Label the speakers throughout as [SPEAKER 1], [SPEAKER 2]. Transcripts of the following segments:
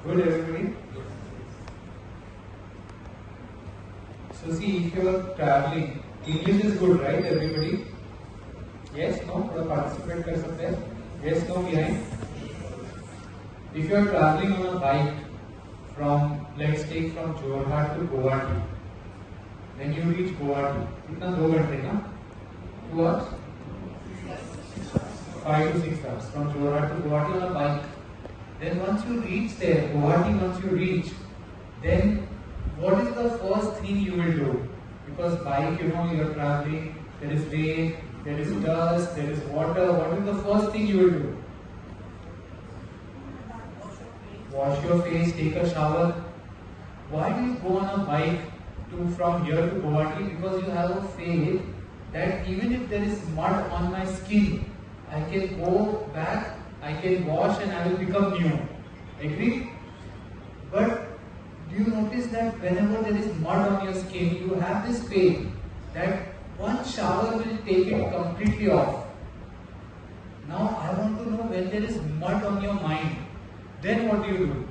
[SPEAKER 1] Good, everybody. So see, if you are traveling, English is good, right, everybody? Yes, no? थोड़ा participate कर सकते हैं. Yes, no behind. If you are traveling on a bike from, let's take from Jorhat to Guwahati, then you reach Guwahati. कितना 2 घंटे ना? 2 hours? 5 to 6 hours from Jorhat to Guwahati on a bike. Then once you reach there, Guwahati, once you reach, then what is the first thing you will do? Because bike, you are traveling, there is rain, there is dust, there is water. What is the first thing you will do? Wash your face, take a shower. Why do you go on a bike from here to Guwahati? Because you have a faith that even if there is mud on my skin, I can go back, I can wash and I will become new. Agree? But do you notice that whenever there is mud on your skin, you have this faith that one shower will take it completely off. Now I want to know, when there is mud on your mind, then what do you do?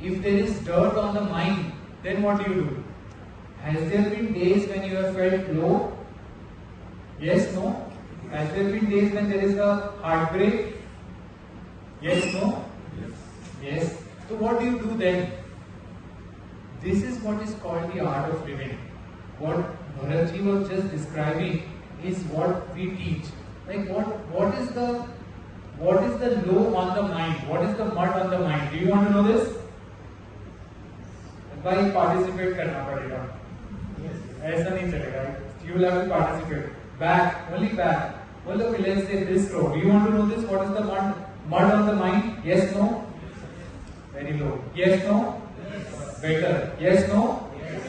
[SPEAKER 1] If there is dirt on the mind, then what do you do? Has there been days when you have felt low? Yes, no? Has there been days when there is a heartbreak? Yes, no? Yes. So what do you do then? This is what is called the art of living. What Bharatji was just describing is what we teach. Like what is the low on the mind? What is the mud on the mind? Do you want to know this? भाई participate करना पड़ेगा. ऐसा नहीं चलेगा. You will have to participate. Back, only back. Well, okay, let's say this row. Do you want to know this? What is the mud on the mind? Yes, no? Very low. Yes, no? Yes. Better. Yes, no? Yes.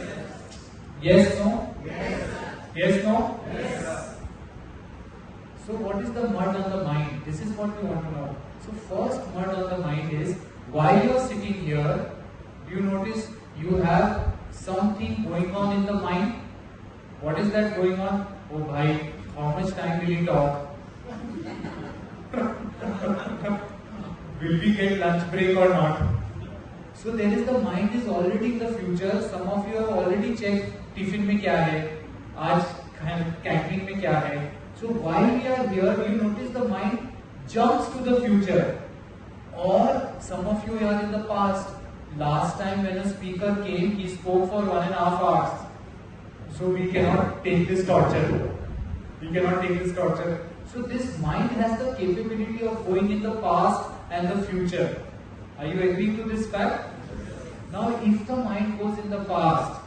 [SPEAKER 1] Yes, no? Yes. Yes, no? Yes. So what is the mud on the mind? This is what we want to know. So first mud on the mind is, while you are sitting here, do you notice you have something going on in the mind? What is that going on? Oh bhai, how much time will he talk? Will we get lunch break or not? So there is, the mind is already in the future. Some of you have already checked tiffin में क्या है, आज canteen में क्या है. So while we are here, you notice the mind jumps to the future. Or some of you are in the past. Last time when a speaker came, he spoke for 1.5 hours. So we cannot take this torture. We cannot take this torture. So this mind has the capability of going in the past and the future. Are you agreeing to this fact? Now if the mind goes in the past,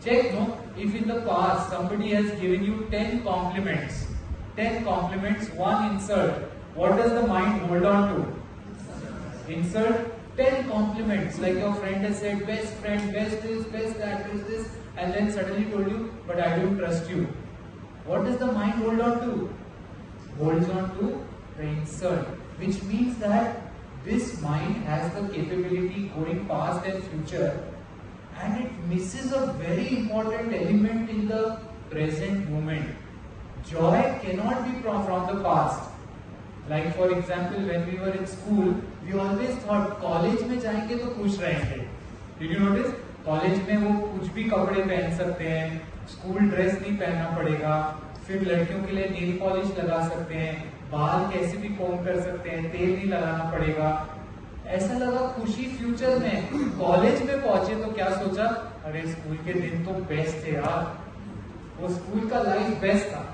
[SPEAKER 1] check, no? If in the past somebody has given you 10 compliments, 10 compliments, one insult, what does the mind hold on to? Insult 10 compliments, like your friend has said, best friend, best this, best that, best this, and then suddenly told you, but I don't trust you. What does the mind hold on to? Holds on to the insult, which means that this mind has the capability going past and future, and it misses a very important element in the present moment. Joy cannot be from the past. Like for example, when we were in school, we always thought college में जाएंगे तो खुश रहेंगे. Did you notice? College में वो कुछ भी कपड़े पहन सकते हैं, स्कूल ड्रेस नहीं पहनना पड़ेगा, फिर लड़कियों के लिए नेल पॉलिश लगा सकते हैं, बाल कैसे भी कोम कर सकते हैं, तेल नहीं लगाना पड़ेगा. ऐसा लगा खुशी फ्यूचर में. कॉलेज में पहुंचे तो क्या सोचा, अरे स्कूल के दिन तो बेस्ट थे यार, वो स्कूल का लाइफ बेस्ट था.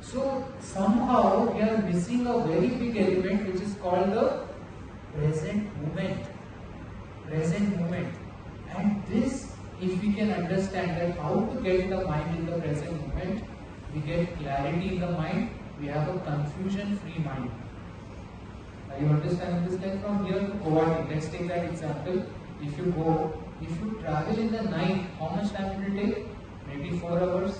[SPEAKER 1] So somehow we are missing a very big element which is called the present moment. Present moment. And this, if we can understand that how to get the mind in the present moment, we get clarity in the mind, we have a confusion-free mind. Are you understanding this? Like from here to Guwahati, let's take that example. If you travel in the night, how much time will it take? Maybe 4 hours.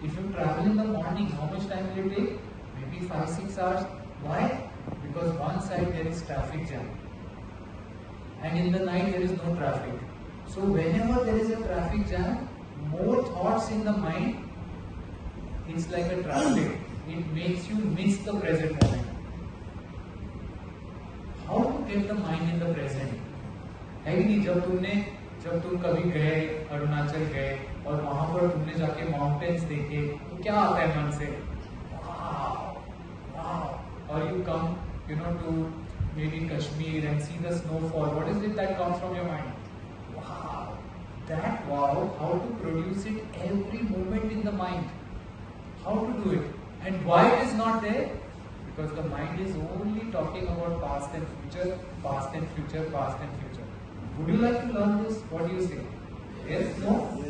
[SPEAKER 1] If you travel in the morning, how much time will it take? Maybe 5-6 hours. Why? Because one side there is traffic jam, and in the night there is no traffic. So whenever there is a traffic jam, more thoughts in the mind, it's like a traffic. It makes you miss the present moment. How to get the mind in the present? है कि नहीं? जब तुम कभी गए अरुणाचल गए और वहां पर तुमने जाके माउंटेन्स देखे तो क्या आता है मन से? और you come to maybe Kashmir and see the snowfall. What is it that comes from your mind? Wow, that wow, how to produce it every moment in the mind. How to do it? And why it is not there? Because the mind is only talking about past and future, past and future, past and future. Would you like to learn this? What do you say? Yes? No?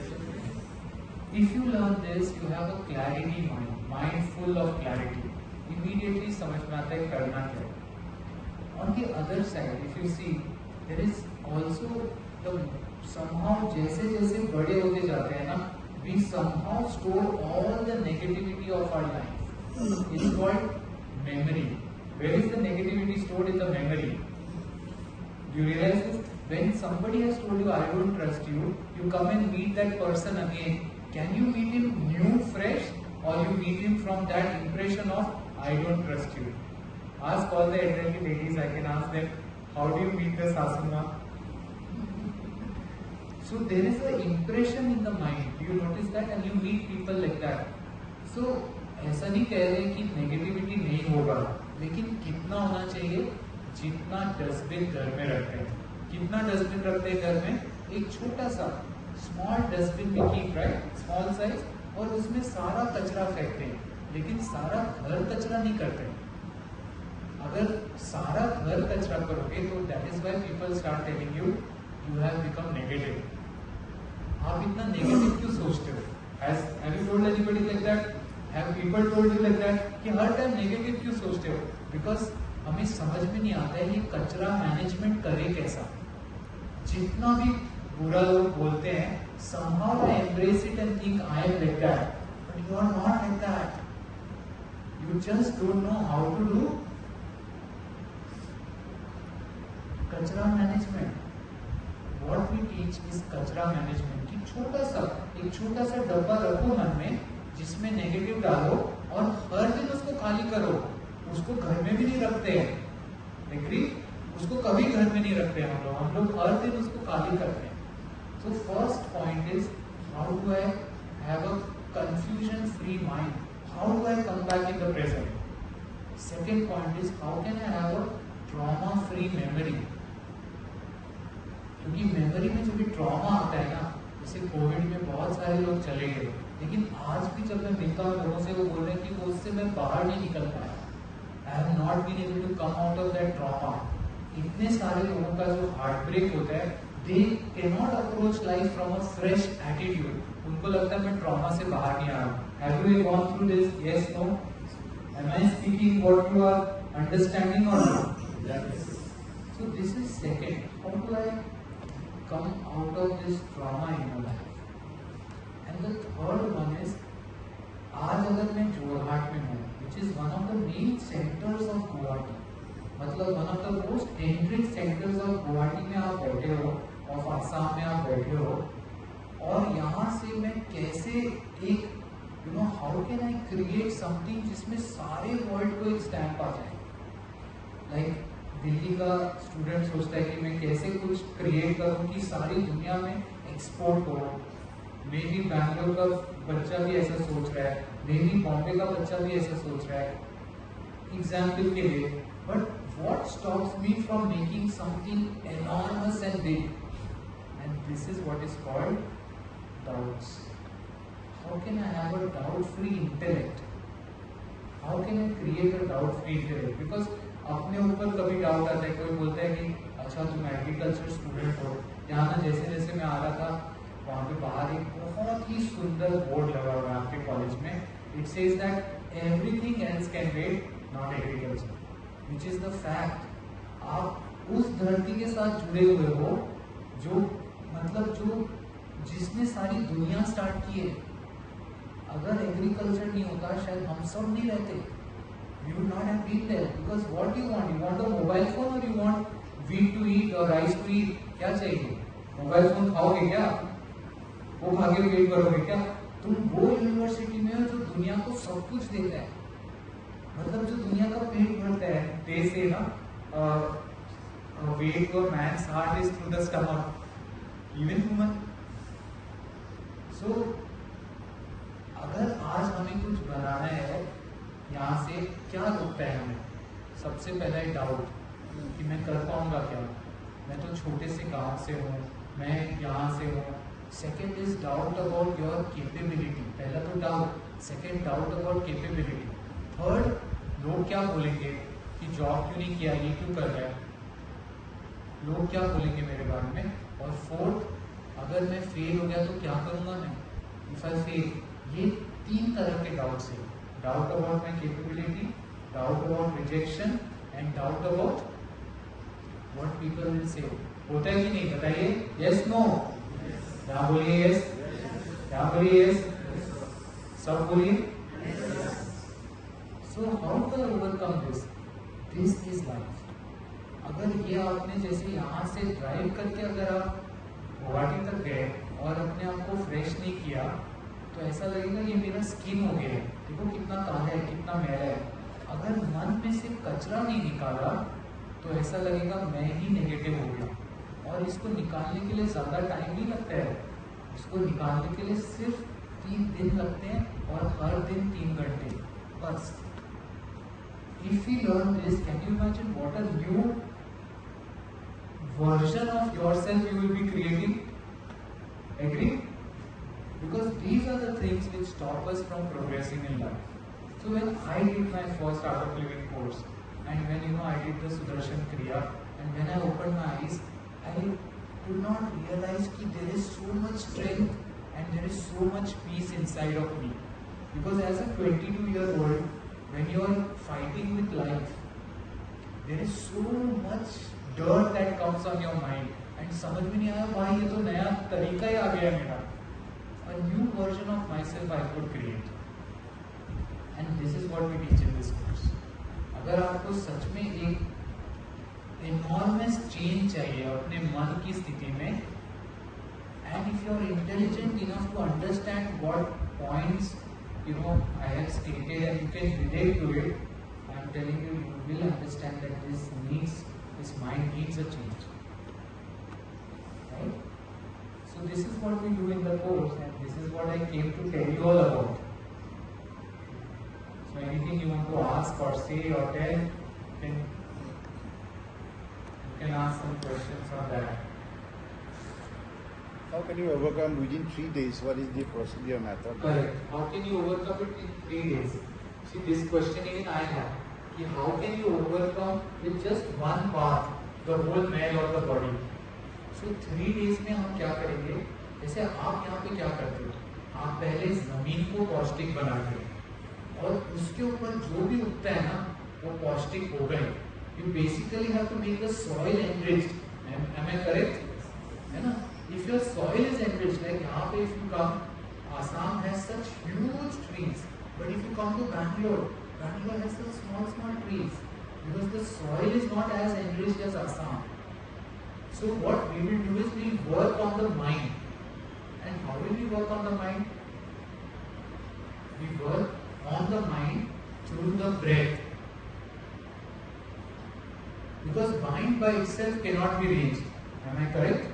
[SPEAKER 1] If you learn this, you have a clarity mind full of clarity. Immediately समझ में आता है करना क्या है. On the other side, if you see, there is also the somehow जैसे बड़े होते जाते हैं ना, we somehow store all the negativity of our life. It's called memory. Where is the negativity stored? In the memory. Do you realize this? When somebody has told you, I don't trust you, you come and meet that person again. Can you meet him new, fresh, or you meet him from that impression of, I don't trust you? Ask all the elderly ladies, I can ask them, how do you meet the Sasuma? So there is an impression in the mind. Do you notice that? And you meet people like that. So ऐसा नहीं कह रहे कि negativity नहीं होगा, लेकिन कितना होना चाहिए? जितना डस्टबिन घर में रखते हैं. कितना डस्टबिन रखते हैं घर में? एक छोटा सा स्मॉल डस्टबिन भी कीप, राइट, स्मॉल साइज, और उसमें सारा कचरा फेंकते हैं, लेकिन सारा घर कचरा नहीं करते. अगर सारा घर कचरा करोगे तो that is why people start telling you have become negative. आप इतना नेगेटिव क्यों सोचते हो? Have you told anybody like that? Have people told you like that कि हर टाइम नेगेटिव क्यों सोचते हो? बिकॉज हमें समझ में नहीं आता है ये कचरा मैनेजमेंट करे कैसा. जितना भी बुरा लोग बोलते हैं, somehow I embrace it and think I am like that, but you are not like that. You just don't know how to do कचरा management. What we teach is कचरा मैनेजमेंट. कि एक छोटा सा डब्बा रखो मन में, जिसमें नेगेटिव डालो और हर दिन उसको खाली करो. उसको घर में भी नहीं रखते हैं, एग्री? उसको कभी घर में नहीं रखते हम लोग हर दिन उसको खाली करते हैं. So first point is, how do I have a confusion free mind? How do I come back in the present? Second point is, how can I have a trauma free memory? क्योंकि memory में जो भी trauma आता है ना, जैसे Covid में बहुत सारे लोग चले गए, लेकिन आज भी जब मैं मिलता हूँ लोगों से, वो बोल रहे हैं कि वो उससे मैं बाहर नहीं निकल पाया. I have not been able to come out of that trauma. इतने सारे लोगों का जो हार्ट ब्रेक होता है, they cannot approach life from a fresh attitude. उनको लगता है मैं ट्रॉमा से बाहर नहीं आ रहा. Have you gone through this? Yes, no? Am I speaking what you are understanding or not? Yes. So this is second. How do I come out of this trauma in my life? And the third one is, आज अगर मैं जोरहाट में हूँ, which is one of the main centers of Guwahati, मतलब one of the most entering centers of Guwahati में आप बैठे हो, और आसाम में आप बैठे हो, और यहाँ से मैं कैसे एक how can I create something जिसमें सारे वर्ल्ड को एक स्टैम्प आ जाए. लाइक दिल्ली का स्टूडेंट सोचता है कि मैं कैसे कुछ क्रिएट करूँ कि सारी दुनिया में एक्सपोर्ट हो. मे बी बैंगलोर का बच्चा भी ऐसा सोच रहा है, मे बी बॉम्बे का बच्चा भी ऐसा सोच रहा है, एग्जाम्पल के लिए. But what stops me from making something enormous and big? And this is what is called doubts. How can I have a doubt-free intellect? How can I create a doubt-free intellect? Because अपने ऊपर कभी doubt आता है. कोई बोलता है कि अच्छा तुम एग्रीकल्चर स्टूडेंट हो. यहाँ ना जैसे मैं आ रहा था, वहाँ पे बाहर एक बहुत ही सुंदर बोर्ड लगा हुआ है आपके कॉलेज में. It says that everything else can wait, not agriculture. Which is the fact. आप उस धरती के साथ जुड़े हुए हो जो जिसने सारी दुनिया स्टार्ट की है. अगर एग्रीकल्चर नहीं होता, शायद हम सब नहीं रहते. You would not have been there, because what do you want? You want a mobile phone or you want wheat to eat or rice to eat? क्या चाहिए? मोबाइल फोन खाओगे क्या? वो खा के पेट भरोगे क्या? तुम वो यूनिवर्सिटी में हो जो दुनिया को सब कुछ देता है, मतलब जो दुनिया का पेट भरता है. दे से ना a way to a man's heart is through the stomach, even human. So अगर आज हमें कुछ बनाना है, यहाँ से क्या रुकता है हमें? सबसे पहला है डाउट कि मैं कर पाऊंगा क्या, मैं तो छोटे से गांव से हूँ, मैं यहाँ से हूँ. Second is doubt about your capability. पहला तो doubt, second doubt about capability. Third, लोग क्या बोलेंगे कि जॉब क्यों नहीं किया, ये क्यों कर रहा है, लोग क्या बोलेंगे मेरे बारे में. और फोर्थ, अगर मैं फेल हो गया तो क्या करूँगा मैं, इफ आई फेल. ये तीन तरह के डाउट्स हैं. Doubt about my capability, doubt about rejection and doubt about what people will say. होता है कि नहीं, बताइए. यस नो, क्या बोलिए यस, क्या बोलिए यस, सब बोलिए. So how to overcome this, this is life. अगर ये आपने जैसे यहाँ से ड्राइव करके अगर आप गुवाहाटी तक गए और अपने आप को फ्रेश नहीं किया तो ऐसा लगेगा ये मेरा स्किन हो गया है, देखो कितना काला है, कितना मैला है. अगर मन में से कचरा नहीं निकाला तो ऐसा लगेगा मैं ही नेगेटिव हो गया. और इसको निकालने के लिए ज़्यादा टाइम नहीं लगता है, इसको निकालने के लिए सिर्फ 3 दिन लगते हैं और हर दिन 3 घंटे बस. If we learn this, can you imagine what a new version of yourself you will be creating? Agree? Because these are the things which stop us from progressing in life. So when I did my first Art of Living course, and when I did the Sudarshan Kriya, and when I opened my eyes, I did not realize that there is so much strength and there is so much peace inside of me. Because as a 22-year-old, when you are fighting with life, there is so much dirt that comes on your mind, and समझ में नहीं आया भाई ये तो नया तरीका ही आ गया है मेरा. A new version of myself I could create, and this is what we teach in this course. अगर आपको सच में एक enormous change चाहिए अपने मन की स्थिति में, and if you are intelligent enough to understand what points I have stated and you can relate to it, I am telling you, you will understand that this mind needs a change. Right? So this is what we do in the course, and this is what I came to tell you all about. So anything you want to ask or say or tell, you can ask some questions on that.
[SPEAKER 2] How can you overcome within 3 days? What is the procedure method?
[SPEAKER 1] Correct. How can you overcome it in 3 days? See, this question even I have. How can you overcome with just one bath the whole male or the body? So 3 days में हम क्या करेंगे? जैसे आप यहाँ पे क्या करते हो? आप पहले जमीन को पौष्टिक बनाते हो और उसके ऊपर जो भी उगता है ना वो पौष्टिक हो गए. You basically have to make the soil enriched. Am I correct? है ना? If your soil is enriched, like यहाँ पे if you come, Assam has such huge trees, but if you come to Bangalore has such small trees because the soil is not as enriched as Assam. So what we will do is we work on the mind. And how will we work on the mind? We work on the mind through the breath. Because mind by itself cannot be reached. Am I correct?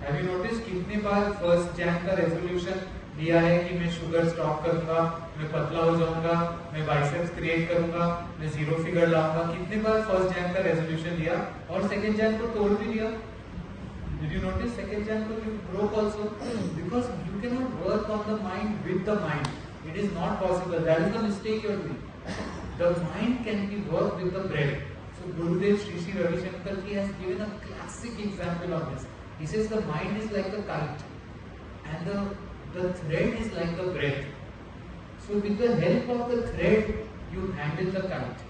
[SPEAKER 1] Have you noticed कितने बार 1st Jan का resolution लिया है कि मैं sugar stop करूंगा, मैं पतला हो जाऊंगा, मैं बाइसेप्स क्रिएट करूंगा, मैं 0 फिगर लाऊंगा. कितने बार 1st Jan का रेजोल्यूशन लिया और 2nd Jan को तोड़ भी दिया. Did you notice 2nd Jan को you broke also? Because you cannot work on the mind with the mind. It is not possible. That is the mistake you are doing. The mind can be worked with the breath. So Gurudev Sri Sri Ravi Shankar ji has given a classic example of this. He says the mind is like a kite and the thread is like the breath. So with the help of the thread, you handle the kite.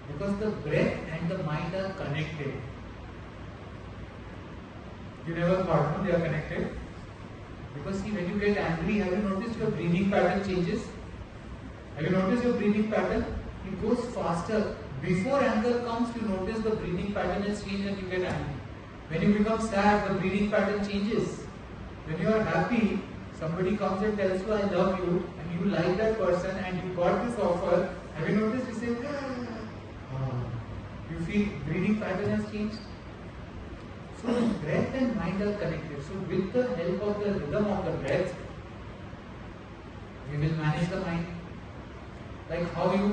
[SPEAKER 1] Because the breath and the mind are connected. You never thought, no, they are connected? Because see, when you get angry, have you noticed your breathing pattern changes? Have you noticed your breathing pattern? It goes faster. Before anger comes, you notice the breathing pattern has changed and you get angry. When you become sad, the breathing pattern changes. When you are happy, somebody comes and tells you, I love you, and you like that person, and you got this offer. Have you noticed? You say, you You feel breathing pattern has changed. So breath and mind are connected. So with the help of the rhythm of the breath, we will manage the mind. Like how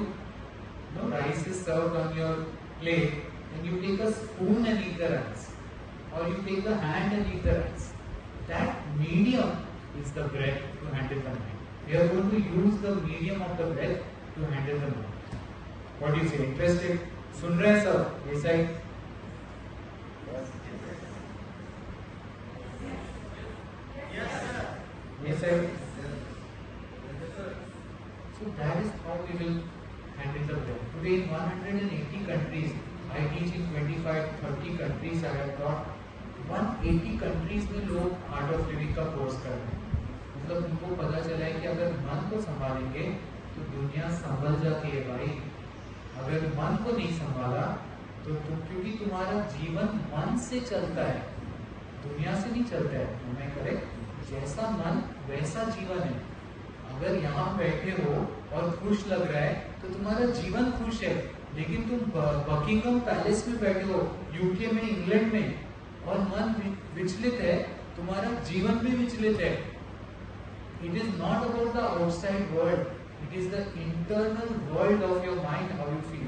[SPEAKER 1] rice is served on your plate, and you take a spoon and eat the rice, or you take the hand and eat the rice. That medium is the breath to handle the mind. We are going to use the medium of the breath to handle the mind. What do you say? Interested? सुन रहे हैं सब? ये side? Yes, sir. So that is how we will handle the breath. Today in 180 countries, I teach in 25-30 countries. I have taught 180 countries में लोग art of living का course कर रहे हैं. मतलब उनको पता चला है कि अगर मन को संभालेंगे तो दुनिया संभल जाती है भाई. अगर मन को नहीं संभाला तो क्योंकि तुम्हारा जीवन मन से चलता है, दुनिया से नहीं चलता है. मैं करेक्ट? जैसा मन वैसा जीवन है. अगर यहाँ बैठे हो और खुश लग रहा है तो तुम्हारा जीवन खुश है. लेकिन तुम बकिंगम पैलेस में बैठे हो, यूके में, इंग्लैंड में, और मन विचलित है, तुम्हारा जीवन भी विचलित है. It is not about the outside world, it is the internal world of your mind, how you feel.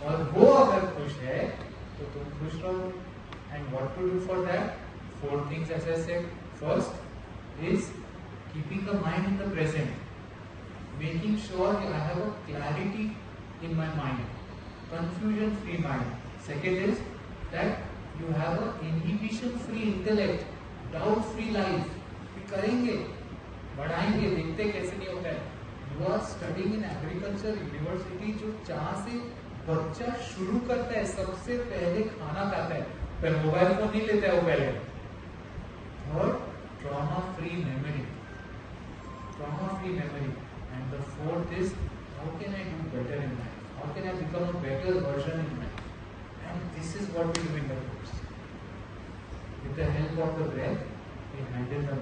[SPEAKER 1] और वो अगर खुश है तो तुम खुश रहो. And what to do for that? 4 things as I said. First is keeping the mind in the present, making sure I have a clarity in my mind, confusion free mind. Second is that you have a inhibition free intellect, doubt free life. कि करेंगे, बढ़ाएंगे, देखते कैसे नहीं होता है. You are studying in agriculture university, जो चाह से बच्चा शुरू करता है, सबसे पहले खाना खाता है, पर मोबाइल फोन नहीं लेता है वो पहले. और trauma free memory, and the fourth is how can I do better in life, how can I become a better version in life. And this is what we do in the course. With the help of the breath we handle the